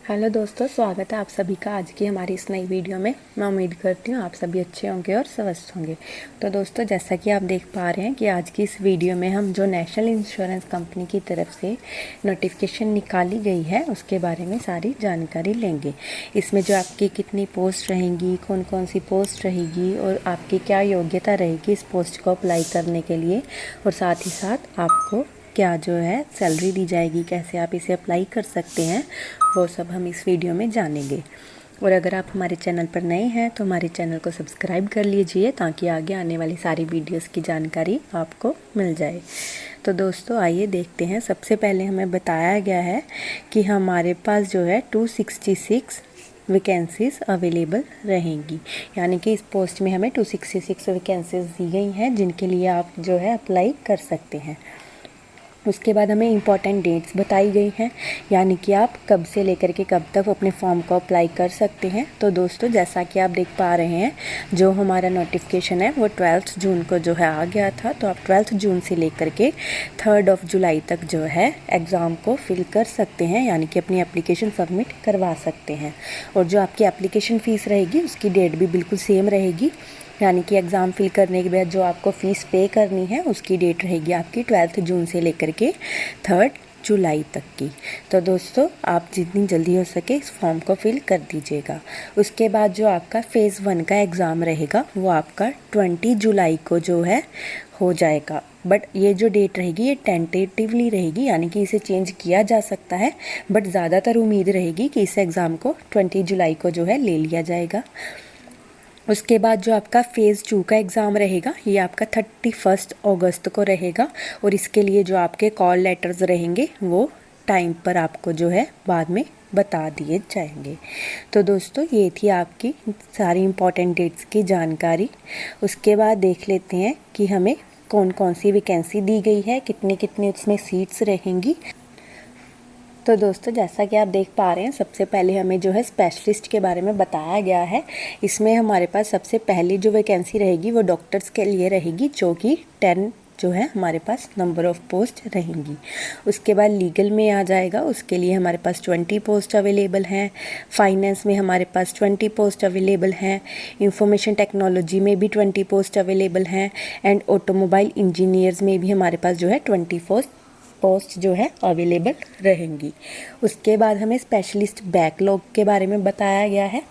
Hello दोस्तों, स्वागत है आप सभी का आज की हमारी इस नई वीडियो में। मैं उम्मीद करती हूँ आप सभी अच्छे होंगे और स्वस्थ होंगे। तो दोस्तों, जैसा कि आप देख पा रहे हैं कि आज की इस वीडियो में हम जो नेशनल इंश्योरेंस कंपनी की तरफ से नोटिफिकेशन निकाली गई है उसके बारे में सारी जानकारी लेंगे। इसमें जो आपकी कितनी पोस्ट रहेंगी, कौन कौन सी पोस्ट रहेगी और आपकी क्या योग्यता रहेगी इस पोस्ट को अप्लाई करने के लिए, और साथ ही साथ आपको क्या जो है सैलरी दी जाएगी, कैसे आप इसे अप्लाई कर सकते हैं, वो सब हम इस वीडियो में जानेंगे। और अगर आप हमारे चैनल पर नए हैं तो हमारे चैनल को सब्सक्राइब कर लीजिए ताकि आगे आने वाली सारी वीडियोस की जानकारी आपको मिल जाए। तो दोस्तों, आइए देखते हैं। सबसे पहले हमें बताया गया है कि हमारे पास जो है 266 वैकेंसीज़ अवेलेबल रहेंगी, यानी कि इस पोस्ट में हमें 266 वैकेंसीज़ दी गई हैं जिनके लिए आप जो है अप्लाई कर सकते हैं। उसके बाद हमें इम्पॉर्टेंट डेट्स बताई गई हैं, यानी कि आप कब से लेकर के कब तक अपने फॉर्म को अप्लाई कर सकते हैं। तो दोस्तों, जैसा कि आप देख पा रहे हैं, जो हमारा नोटिफिकेशन है वो 12 जून को जो है आ गया था। तो आप 12 जून से लेकर के 3 जुलाई तक जो है एग्ज़ाम को फिल कर सकते हैं, यानी कि अपनी एप्लीकेशन सबमिट करवा सकते हैं। और जो आपकी एप्लीकेशन फ़ीस रहेगी उसकी डेट भी बिल्कुल सेम रहेगी, यानी कि एग्ज़ाम फिल करने के बाद जो आपको फ़ीस पे करनी है उसकी डेट रहेगी आपकी 12 जून से लेकर के 3 जुलाई तक की। तो दोस्तों, आप जितनी जल्दी हो सके इस फॉर्म को फिल कर दीजिएगा। उसके बाद जो आपका फ़ेज़ 1 का एग्ज़ाम रहेगा वो आपका 20 जुलाई को जो है हो जाएगा। बट ये जो डेट रहेगी ये टेंटेटिवली रहेगी, यानी कि इसे चेंज किया जा सकता है, बट ज़्यादातर उम्मीद रहेगी कि इस एग्ज़ाम को 20 जुलाई को जो है ले लिया जाएगा। उसके बाद जो आपका फ़ेज़ 2 का एग्ज़ाम रहेगा ये आपका 31 अगस्त को रहेगा, और इसके लिए जो आपके कॉल लेटर्स रहेंगे वो टाइम पर आपको जो है बाद में बता दिए जाएंगे। तो दोस्तों, ये थी आपकी सारी इम्पॉर्टेंट डेट्स की जानकारी। उसके बाद देख लेते हैं कि हमें कौन कौन सी वैकेंसी दी गई है, कितनी कितनी उसमें सीट्स रहेंगी। तो दोस्तों, जैसा कि आप देख पा रहे हैं, सबसे पहले हमें जो है स्पेशलिस्ट के बारे में बताया गया है। इसमें हमारे पास सबसे पहली जो वैकेंसी रहेगी वो डॉक्टर्स के लिए रहेगी, जो कि 10 जो है हमारे पास नंबर ऑफ़ पोस्ट रहेंगी। उसके बाद लीगल में आ जाएगा, उसके लिए हमारे पास 20 पोस्ट अवेलेबल हैं। फाइनेंस में हमारे पास 20 पोस्ट अवेलेबल हैं। इंफॉर्मेशन टेक्नोलॉजी में भी 20 पोस्ट अवेलेबल हैं। एंड ऑटोमोबाइल इंजीनियर्स में भी हमारे पास जो है 24 पोस्ट जो है अवेलेबल रहेंगी। उसके बाद हमें स्पेशलिस्ट बैकलॉग के बारे में बताया गया है,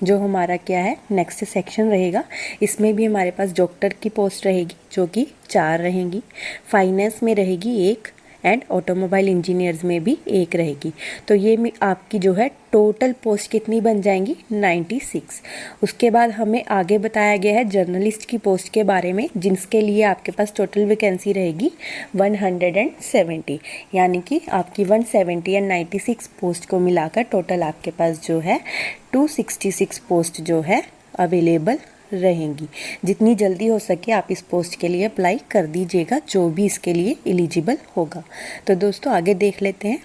जो हमारा क्या है नेक्स्ट सेक्शन रहेगा। इसमें भी हमारे पास डॉक्टर की पोस्ट रहेगी जो कि 4 रहेंगी, फाइनेंस में रहेगी 1 एंड ऑटोमोबाइल इंजीनियर्स में भी 1 रहेगी। तो ये आपकी जो है टोटल पोस्ट कितनी बन जाएंगी 96। उसके बाद हमें आगे बताया गया है जर्नलिस्ट की पोस्ट के बारे में, जिसके लिए आपके पास टोटल वैकेंसी रहेगी 170, यानी कि आपकी 170 एंड 96 पोस्ट को मिलाकर टोटल आपके पास जो है 266 पोस्ट जो है अवेलेबल रहेंगी। जितनी जल्दी हो सके आप इस पोस्ट के लिए अप्लाई कर दीजिएगा, जो भी इसके लिए एलिजिबल होगा। तो दोस्तों, आगे देख लेते हैं।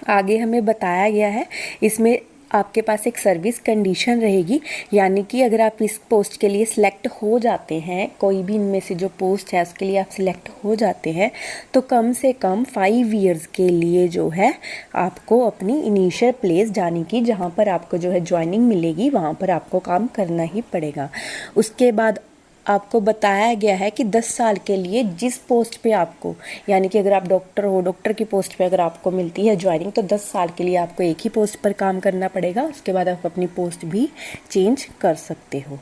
आगे हमें बताया गया है इसमें आपके पास एक सर्विस कंडीशन रहेगी, यानी कि अगर आप इस पोस्ट के लिए सिलेक्ट हो जाते हैं, कोई भी इनमें से जो पोस्ट है उसके लिए आप सिलेक्ट हो जाते हैं, तो कम से कम 5 इयर्स के लिए जो है आपको अपनी इनिशियल प्लेस, यानी कि जहाँ पर आपको जो है ज्वाइनिंग मिलेगी वहाँ पर आपको काम करना ही पड़ेगा। उसके बाद आपको बताया गया है कि 10 साल के लिए जिस पोस्ट पे आपको, यानी कि अगर आप डॉक्टर हो, डॉक्टर की पोस्ट पे अगर आपको मिलती है ज्वाइनिंग, तो 10 साल के लिए आपको एक ही पोस्ट पर काम करना पड़ेगा। उसके बाद आप अपनी पोस्ट भी चेंज कर सकते हो।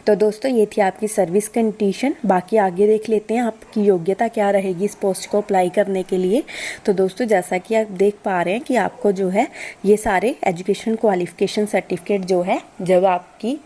तो दोस्तों, ये थी आपकी सर्विस कंडीशन। बाकी आगे देख लेते हैं आपकी योग्यता क्या रहेगी इस पोस्ट को अप्लाई करने के लिए। तो दोस्तों, जैसा कि आप देख पा रहे हैं कि आपको जो है ये सारे एजुकेशन क्वालिफिकेशन सर्टिफिकेट जो है, जब आपकी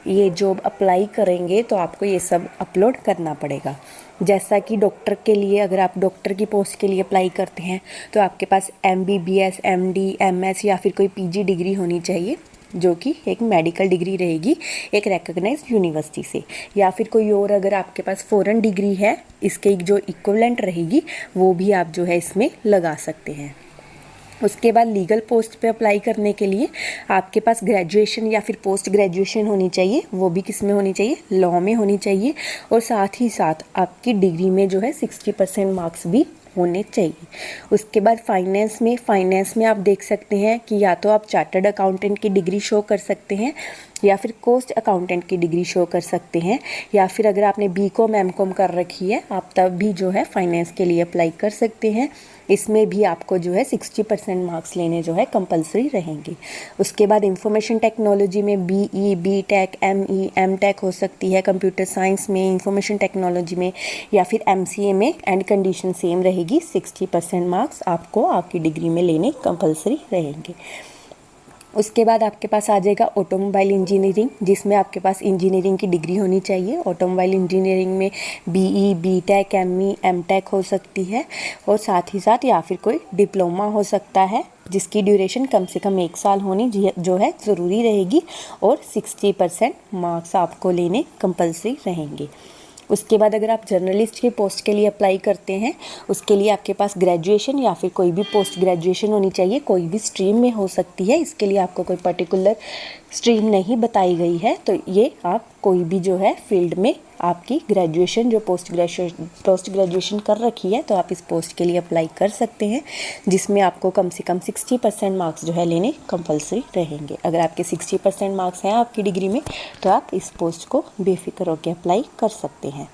ये जॉब अप्लाई करेंगे तो आपको ये सब अपलोड करना पड़ेगा। जैसा कि डॉक्टर के लिए, अगर आप डॉक्टर की पोस्ट के लिए अप्लाई करते हैं तो आपके पास MBBS, MD, MS या फिर कोई PG डिग्री होनी चाहिए, जो कि एक मेडिकल डिग्री रहेगी एक रिकॉग्नाइज्ड यूनिवर्सिटी से, या फिर कोई और अगर आपके पास फॉरेन डिग्री है इसके जो इक्विवेलेंट रहेगी वो भी आप जो है इसमें लगा सकते हैं। उसके बाद लीगल पोस्ट पे अप्लाई करने के लिए आपके पास ग्रेजुएशन या फिर पोस्ट ग्रेजुएशन होनी चाहिए, वो भी किस में होनी चाहिए, लॉ में होनी चाहिए, और साथ ही साथ आपकी डिग्री में जो है 60% मार्क्स भी होने चाहिए। उसके बाद फाइनेंस में आप देख सकते हैं कि या तो आप चार्टर्ड अकाउंटेंट की डिग्री शो कर सकते हैं या फिर कॉस्ट अकाउंटेंट की डिग्री शो कर सकते हैं, या फिर अगर आपने बीकॉम एमकॉम कर रखी है आप तब भी जो है फाइनेंस के लिए अप्लाई कर सकते हैं। इसमें भी आपको जो है 60% मार्क्स लेने जो है कंपलसरी रहेंगे। उसके बाद इंफॉर्मेशन टेक्नोलॉजी में BE, BTech, ME, MTech हो सकती है, कंप्यूटर साइंस में, इंफॉर्मेशन टेक्नोलॉजी में या फिर MCA में, एंड कंडीशन सेम रहेगी, 60% मार्क्स आपको आपकी डिग्री में लेने कंपलसरी रहेंगे। उसके बाद आपके पास आ जाएगा ऑटोमोबाइल इंजीनियरिंग, जिसमें आपके पास इंजीनियरिंग की डिग्री होनी चाहिए। ऑटोमोबाइल इंजीनियरिंग में BE, BTech, ME, MTech हो सकती है, और साथ ही साथ या फिर कोई डिप्लोमा हो सकता है जिसकी ड्यूरेशन कम से कम 1 साल होनी जो है ज़रूरी रहेगी, और 60% मार्क्स आपको लेने कंपलसरी रहेंगे। उसके बाद अगर आप जर्नलिस्ट की पोस्ट के लिए अप्लाई करते हैं, उसके लिए आपके पास ग्रेजुएशन या फिर कोई भी पोस्ट ग्रेजुएशन होनी चाहिए, कोई भी स्ट्रीम में हो सकती है। इसके लिए आपको कोई पर्टिकुलर स्ट्रीम नहीं बताई गई है, तो ये आप कोई भी जो है फील्ड में आपकी ग्रेजुएशन जो पोस्ट ग्रेजुएशन कर रखी है, तो आप इस पोस्ट के लिए अप्लाई कर सकते हैं, जिसमें आपको कम से कम 60% मार्क्स जो है लेने कंपलसरी रहेंगे। अगर आपके 60% मार्क्स हैं आपकी डिग्री में, तो आप इस पोस्ट को बेफिक्र होकर अप्लाई कर सकते हैं।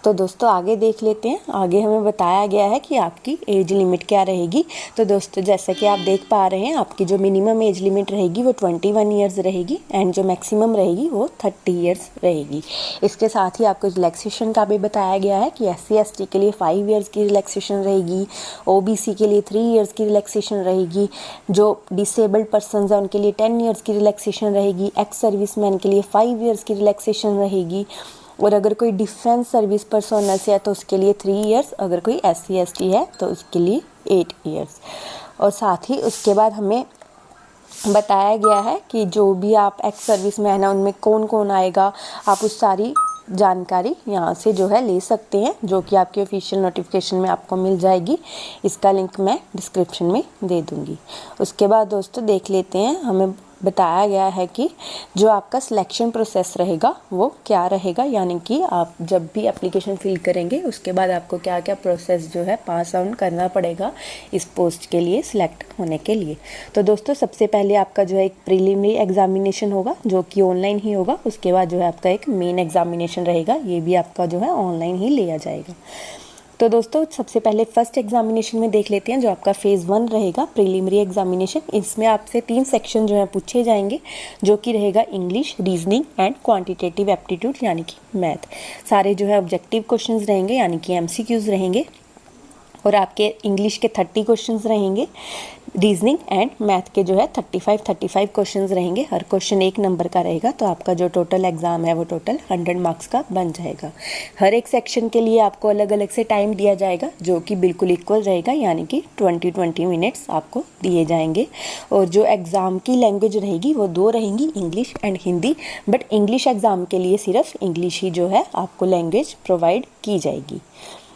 तो दोस्तों आगे देख लेते हैं। आगे हमें बताया गया है कि आपकी एज लिमिट क्या रहेगी। तो दोस्तों जैसा कि आप देख पा रहे हैं, आपकी जो मिनिमम एज लिमिट रहेगी वो 21 ईयर्स रहेगी, एंड जो मैक्सिमम रहेगी वो 30 ईयर्स रहेगी। इसके साथ ही आपको रिलैक्सेशन का भी बताया गया है कि SC ST के लिए 5 ईयर्स की रिलैक्सेशन रहेगी, OBC के लिए 3 ईयर्स की रिलैक्सेशन रहेगी, जो डिसेबल्ड पर्सन है उनके लिए 10 ईयर्स की रिलैक्सेशन रहेगी, एक्स सर्विसमैन के लिए 5 ईयर्स की रिलैक्सेशन रहेगी, और अगर कोई डिफेंस सर्विस पर्सोनल से है तो उसके लिए 3 ईयर्स, अगर कोई SC ST है तो उसके लिए 8 ईयर्स। और साथ ही उसके बाद हमें बताया गया है कि जो भी आप एक्स सर्विस मैन है उनमें कौन कौन आएगा, आप उस सारी जानकारी यहाँ से जो है ले सकते हैं, जो कि आपके ऑफिशियल नोटिफिकेशन में आपको मिल जाएगी। इसका लिंक मैं डिस्क्रिप्शन में दे दूँगी। उसके बाद दोस्तों देख लेते हैं, हमें बताया गया है कि जो आपका सिलेक्शन प्रोसेस रहेगा वो क्या रहेगा, यानी कि आप जब भी एप्लीकेशन फिल करेंगे उसके बाद आपको क्या क्या प्रोसेस जो है पास आउट करना पड़ेगा इस पोस्ट के लिए सिलेक्ट होने के लिए। तो दोस्तों सबसे पहले आपका जो है एक प्रीलिमिनरी एग्जामिनेशन होगा जो कि ऑनलाइन ही होगा। उसके बाद जो है आपका एक मेन एग्जामिनेशन रहेगा, ये भी आपका जो है ऑनलाइन ही लिया जाएगा। तो दोस्तों सबसे पहले फर्स्ट एग्जामिनेशन में देख लेते हैं जो आपका फेज़ 1 रहेगा, प्रीलिमिनरी एग्जामिनेशन। इसमें आपसे 3 सेक्शन जो है पूछे जाएंगे, जो कि रहेगा English, reasoning and quantitative aptitude यानी कि मैथ। सारे जो है ऑब्जेक्टिव क्वेश्चंस रहेंगे यानी कि MCQs रहेंगे, और आपके इंग्लिश के 30 क्वेश्चंस रहेंगे, रीजनिंग एंड मैथ के जो है 35 क्वेश्चंस रहेंगे। हर क्वेश्चन 1 नंबर का रहेगा, तो आपका जो टोटल एग्ज़ाम है वो टोटल 100 मार्क्स का बन जाएगा। हर एक सेक्शन के लिए आपको अलग अलग से टाइम दिया जाएगा, जो कि बिल्कुल इक्वल रहेगा, यानी कि 20 मिनट्स आपको दिए जाएंगे। और जो एग्ज़ाम की लैंग्वेज रहेगी वो 2 रहेंगी, English and Hindi. But English exam के लिए सिर्फ इंग्लिश ही जो है आपको लैंग्वेज प्रोवाइड की जाएगी।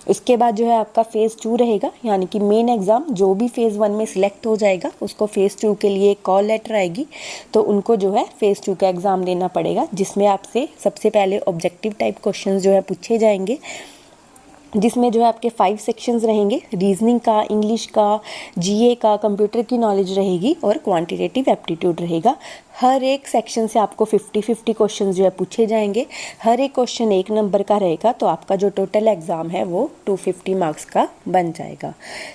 उसके बाद जो है आपका फेज़ 2 रहेगा, यानी कि मेन एग्ज़ाम जो भी फेज़ 1 में सिलेक्ट हो जाएगा उसको फेज़ 2 के लिए एक कॉल लेटर आएगी, तो उनको जो है फेज़ 2 का एग्ज़ाम देना पड़ेगा, जिसमें आपसे सबसे पहले ऑब्जेक्टिव टाइप क्वेश्चंस जो है पूछे जाएंगे, जिसमें जो है आपके 5 सेक्शंस रहेंगे, रीजनिंग का, इंग्लिश का, GA का, कंप्यूटर की नॉलेज रहेगी और क्वांटिटेटिव एप्टीट्यूड रहेगा। हर एक सेक्शन से आपको 50-50 क्वेश्चन जो है पूछे जाएंगे। हर एक क्वेश्चन 1 नंबर का रहेगा, तो आपका जो टोटल एग्ज़ाम है वो 250 मार्क्स का बन जाएगा।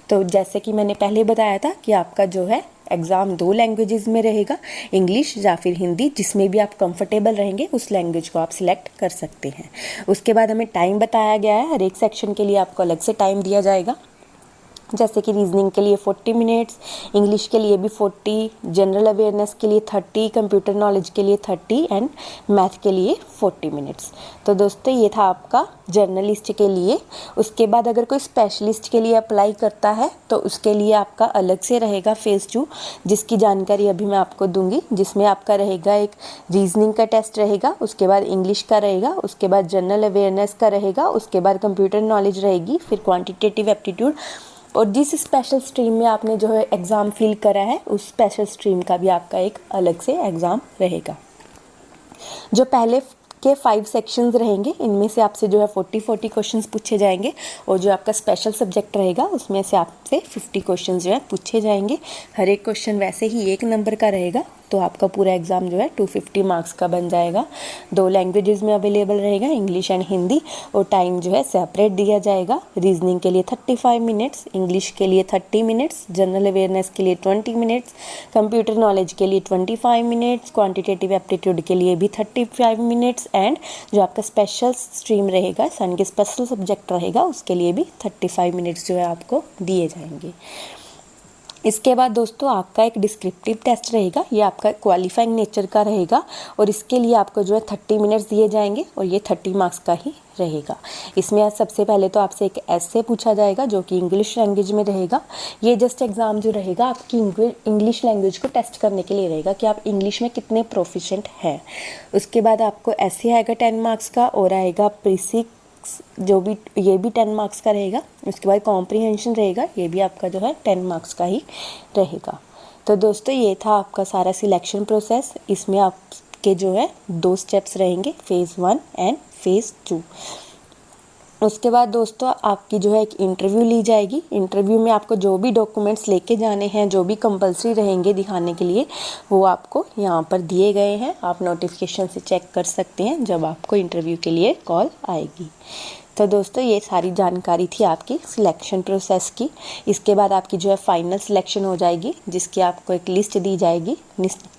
तो जैसे कि मैंने पहले बताया था कि आपका जो है एग्ज़ाम 2 लैंग्वेजेस में रहेगा, इंग्लिश या फिर हिंदी, जिसमें भी आप कंफर्टेबल रहेंगे उस लैंग्वेज को आप सिलेक्ट कर सकते हैं। उसके बाद हमें टाइम बताया गया है, हर एक सेक्शन के लिए आपको अलग से टाइम दिया जाएगा। जैसे कि रीजनिंग के लिए 40 मिनट्स, इंग्लिश के लिए भी 40, जनरल अवेयरनेस के लिए 30, कंप्यूटर नॉलेज के लिए 30 एंड मैथ के लिए 40 मिनट्स। तो दोस्तों ये था आपका जर्नलिस्ट के लिए। उसके बाद अगर कोई स्पेशलिस्ट के लिए अप्लाई करता है तो उसके लिए आपका अलग से रहेगा फेज़ 2, जिसकी जानकारी अभी मैं आपको दूंगी, जिसमें आपका रहेगा एक रीजनिंग का टेस्ट रहेगा, उसके बाद इंग्लिश का रहेगा, उसके बाद जनरल अवेयरनेस का रहेगा, उसके बाद कंप्यूटर नॉलेज रहेगी, फिर क्वांटिटेटिव एप्टीट्यूड, और जिस स्पेशल स्ट्रीम में आपने जो है एग्ज़ाम फिल करा है उस स्पेशल स्ट्रीम का भी आपका एक अलग से एग्ज़ाम रहेगा। जो पहले के 5 सेक्शंस रहेंगे। इनमें से आपसे जो है 40 क्वेश्चंस पूछे जाएंगे और जो आपका स्पेशल सब्जेक्ट रहेगा उसमें से आपसे 50 क्वेश्चंस जो है पूछे जाएंगे। हर एक क्वेश्चन वैसे ही 1 नंबर का रहेगा, तो आपका पूरा एग्ज़ाम जो है 250 मार्क्स का बन जाएगा। 2 लैंग्वेजेस में अवेलेबल रहेगा, इंग्लिश एंड हिंदी, और टाइम जो है सेपरेट दिया जाएगा। रीजनिंग के लिए 35 मिनट्स, इंग्लिश के लिए 30 मिनट्स, जनरल अवेयरनेस के लिए 20 मिनट्स, कंप्यूटर नॉलेज के लिए 25 मिनट्स, क्वांटिटेटिव एप्टीट्यूड के लिए भी 35 मिनट्स, एंड जो आपका स्पेशल स्ट्रीम रहेगा, सन के स्पेशल सब्जेक्ट रहेगा, उसके लिए भी 35 मिनट्स जो है आपको दिए जाएंगे। इसके बाद दोस्तों आपका एक डिस्क्रिप्टिव टेस्ट रहेगा, ये आपका क्वालिफाइंग नेचर का रहेगा और इसके लिए आपको जो है 30 मिनट्स दिए जाएंगे और ये 30 मार्क्स का ही रहेगा। इसमें सबसे पहले तो आपसे एक एस्से पूछा जाएगा जो कि इंग्लिश लैंग्वेज में रहेगा। ये जस्ट एग्ज़ाम जो रहेगा आपकी इंग्लिश लैंग्वेज को टेस्ट करने के लिए रहेगा कि आप इंग्लिश में कितने प्रोफिशिएंट हैं। उसके बाद आपको एस्से आएगा 10 मार्क्स का और आएगा प्रीसिक्स जो भी, ये भी 10 मार्क्स का रहेगा। उसके बाद कॉम्प्रिहेंशन रहेगा, ये भी आपका जो है 10 मार्क्स का ही रहेगा। तो दोस्तों ये था आपका सारा सिलेक्शन प्रोसेस। इसमें आपके जो है 2 स्टेप्स रहेंगे, फेज़ 1 एंड फेज़ 2। उसके बाद दोस्तों आपकी जो है एक इंटरव्यू ली जाएगी। इंटरव्यू में आपको जो भी डॉक्यूमेंट्स लेके जाने हैं, जो भी कंपलसरी रहेंगे दिखाने के लिए, वो आपको यहाँ पर दिए गए हैं। आप नोटिफिकेशन से चेक कर सकते हैं जब आपको इंटरव्यू के लिए कॉल आएगी। तो दोस्तों ये सारी जानकारी थी आपकी सिलेक्शन प्रोसेस की। इसके बाद आपकी जो है फाइनल सिलेक्शन हो जाएगी, जिसकी आपको एक लिस्ट दी जाएगी,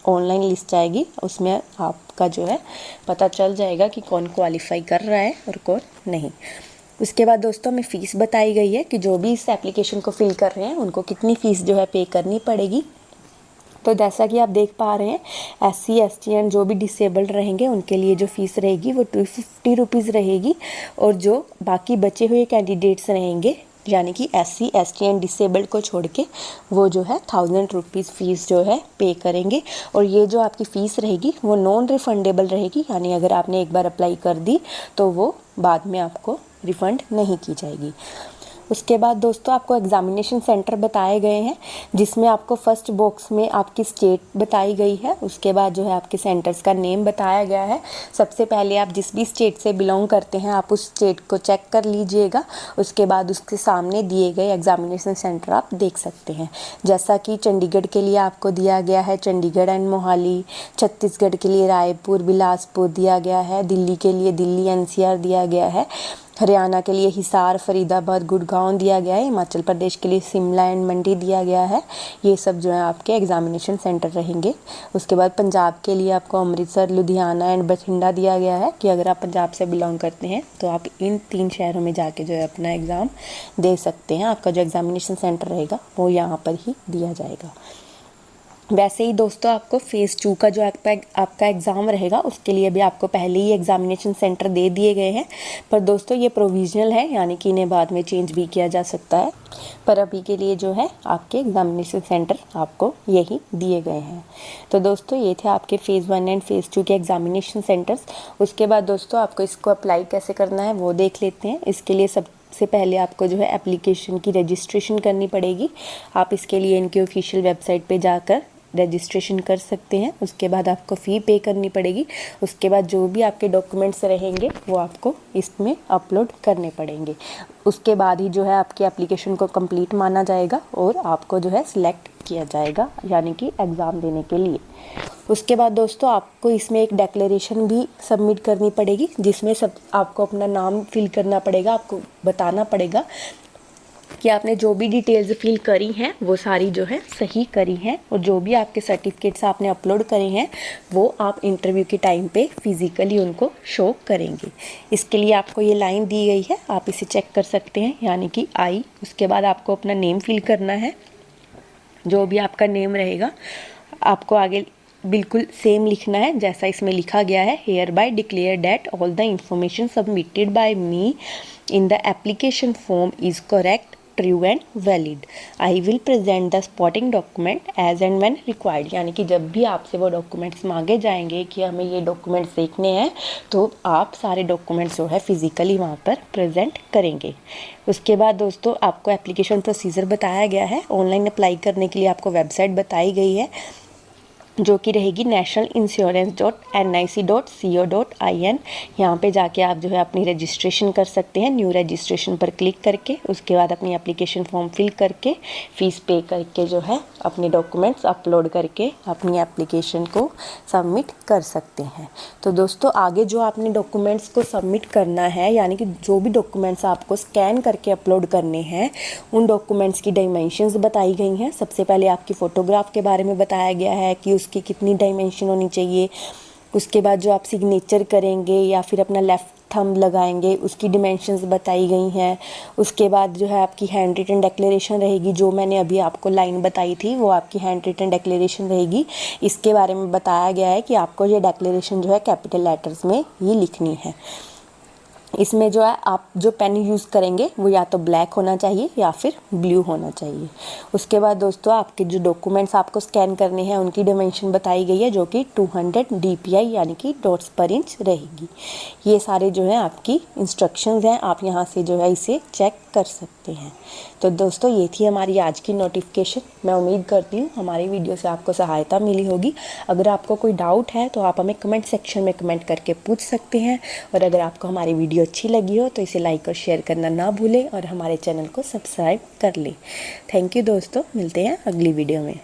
ऑनलाइन लिस्ट आएगी। उसमें आपका जो है पता चल जाएगा कि कौन क्वालिफाई कर रहा है और कौन नहीं। उसके बाद दोस्तों में फ़ीस बताई गई है कि जो भी इस एप्लीकेशन को फिल कर रहे हैं उनको कितनी फ़ीस जो है पे करनी पड़ेगी। तो जैसा कि आप देख पा रहे हैं, SC ST एंड जो भी डिसेबल्ड रहेंगे उनके लिए जो फ़ीस रहेगी वो 250 रुपीज़ रहेगी, और जो बाकी बचे हुए कैंडिडेट्स रहेंगे यानी कि SC ST एंड डिसेबल्ड को छोड़ के वो जो है 1000 रुपीज़ फ़ीस जो है पे करेंगे। और ये जो आपकी फ़ीस रहेगी वो नॉन रिफंडेबल रहेगी, यानी अगर आपने एक बार अप्लाई कर दी तो वो बाद में आपको रिफ़ंड नहीं की जाएगी। उसके बाद दोस्तों आपको एग्ज़ामिनेशन सेंटर बताए गए हैं, जिसमें आपको फर्स्ट बॉक्स में आपकी स्टेट बताई गई है। उसके बाद जो है आपके सेंटर्स का नेम बताया गया है। सबसे पहले आप जिस भी स्टेट से बिलोंग करते हैं आप उस स्टेट को चेक कर लीजिएगा। उसके बाद उसके सामने दिए गए एग्ज़ामिनेशन सेंटर आप देख सकते हैं। जैसा कि चंडीगढ़ के लिए आपको दिया गया है चंडीगढ़ एंड मोहाली, छत्तीसगढ़ के लिए रायपुर बिलासपुर दिया गया है, दिल्ली के लिए दिल्ली NCR दिया गया है, हरियाणा के लिए हिसार फरीदाबाद गुड़गांव दिया गया है, हिमाचल प्रदेश के लिए शिमला एंड मंडी दिया गया है। ये सब जो है आपके एग्ज़ामिनेशन सेंटर रहेंगे। उसके बाद पंजाब के लिए आपको अमृतसर लुधियाना एंड बठिंडा दिया गया है कि अगर आप पंजाब से बिलोंग करते हैं तो आप इन 3 शहरों में जाके जो है अपना एग्ज़ाम दे सकते हैं। आपका जो एग्ज़ामिनेशन सेंटर रहेगा वो यहाँ पर ही दिया जाएगा। वैसे ही दोस्तों आपको फ़ेज़ 2 का जो आपका एग्ज़ाम रहेगा उसके लिए भी आपको पहले ही एग्ज़ामिनेशन सेंटर दे दिए गए हैं, पर दोस्तों ये प्रोविज़नल है, यानी कि इन्हें बाद में चेंज भी किया जा सकता है। पर अभी के लिए जो है आपके एग्ज़ामिनेशन सेंटर आपको यही दिए गए हैं। तो दोस्तों ये थे आपके फ़ेज़ 1 एंड फ़ेज़ 2 के एग्ज़ामिनेशन सेंटर्स। उसके बाद दोस्तों आपको इसको अप्लाई कैसे करना है वो देख लेते हैं। इसके लिए सबसे पहले आपको जो है एप्लीकेशन की रजिस्ट्रेशन करनी पड़ेगी। आप इसके लिए इनकी ऑफिशियल वेबसाइट पे जाकर रजिस्ट्रेशन कर सकते हैं। उसके बाद आपको फ़ी पे करनी पड़ेगी। उसके बाद जो भी आपके डॉक्यूमेंट्स रहेंगे वो आपको इसमें अपलोड करने पड़ेंगे। उसके बाद ही जो है आपकी एप्लीकेशन को कंप्लीट माना जाएगा और आपको जो है सिलेक्ट किया जाएगा, यानी कि एग्ज़ाम देने के लिए। उसके बाद दोस्तों आपको इसमें एक डिक्लेरेशन भी सबमिट करनी पड़ेगी, जिसमें आपको अपना नाम फिल करना पड़ेगा। आपको बताना पड़ेगा कि आपने जो भी डिटेल्स फिल करी हैं वो सारी जो है सही करी हैं, और जो भी आपके सर्टिफिकेट्स आपने अपलोड करे हैं वो आप इंटरव्यू के टाइम पे फिज़िकली उनको शो करेंगे। इसके लिए आपको ये लाइन दी गई है, आप इसे चेक कर सकते हैं, यानी कि आई। उसके बाद आपको अपना नेम फिल करना है। जो भी आपका नेम रहेगा आपको आगे बिल्कुल सेम लिखना है जैसा इसमें लिखा गया है। Hereby declare that all the information submitted by me in the application form is correct, true and valid. I will present the supporting document as and when required, यानी कि जब भी आपसे वो डॉक्यूमेंट्स मांगे जाएंगे कि हमें ये डॉक्यूमेंट्स देखने हैं तो आप सारे डॉक्यूमेंट्स जो है फिज़िकली वहाँ पर प्रेजेंट करेंगे। उसके बाद दोस्तों आपको एप्लीकेशन प्रोसीजर बताया गया है। ऑनलाइन अप्लाई करने के लिए आपको वेबसाइट बताई गई है। जो कि रहेगी nationalinsurance.nic.co.in। यहाँ पे जाके आप जो है अपनी रजिस्ट्रेशन कर सकते हैं, न्यू रजिस्ट्रेशन पर क्लिक करके। उसके बाद अपनी एप्लीकेशन फॉर्म फिल करके फ़ीस पे करके जो है अपने डॉक्यूमेंट्स अपलोड करके अपनी एप्लीकेशन को सबमिट कर सकते हैं। तो दोस्तों आगे जो आपने डॉक्यूमेंट्स को सबमिट करना है, यानी कि जो भी डॉक्यूमेंट्स आपको स्कैन करके अपलोड करने हैं, उन डॉक्यूमेंट्स की डायमेंशंस बताई गई हैं। सबसे पहले आपकी फ़ोटोग्राफ के बारे में बताया गया है कि उसकी कितनी डायमेंशन होनी चाहिए। उसके बाद जो आप सिग्नेचर करेंगे या फिर अपना लेफ़्ट थंब लगाएंगे, उसकी डिमेंशंस बताई गई हैं। उसके बाद जो है आपकी हैंड रिटन डिक्लेरेशन रहेगी, जो मैंने अभी आपको लाइन बताई थी वो आपकी हैंड रिटन डिक्लेरेशन रहेगी। इसके बारे में बताया गया है कि आपको ये डिक्लेरेशन जो है कैपिटल लेटर्स में ही लिखनी है। इसमें जो है आप जो पेन यूज़ करेंगे वो या तो ब्लैक होना चाहिए या फिर ब्लू होना चाहिए। उसके बाद दोस्तों आपके जो डॉक्यूमेंट्स आपको स्कैन करने हैं उनकी डायमेंशन बताई गई है, जो कि 200 dpi यानी कि डॉट्स पर इंच रहेगी। ये सारे जो है आपकी इंस्ट्रक्शंस हैं, आप यहाँ से जो है इसे चेक कर सकते हैं। तो दोस्तों ये थी हमारी आज की नोटिफिकेशन। मैं उम्मीद करती हूँ हमारी वीडियो से आपको सहायता मिली होगी। अगर आपको कोई डाउट है तो आप हमें कमेंट सेक्शन में कमेंट करके पूछ सकते हैं। और अगर आपको हमारी वीडियो अच्छी लगी हो तो इसे लाइक और शेयर करना ना भूलें और हमारे चैनल को सब्सक्राइब कर लें। थैंक यू दोस्तों, मिलते हैं अगली वीडियो में।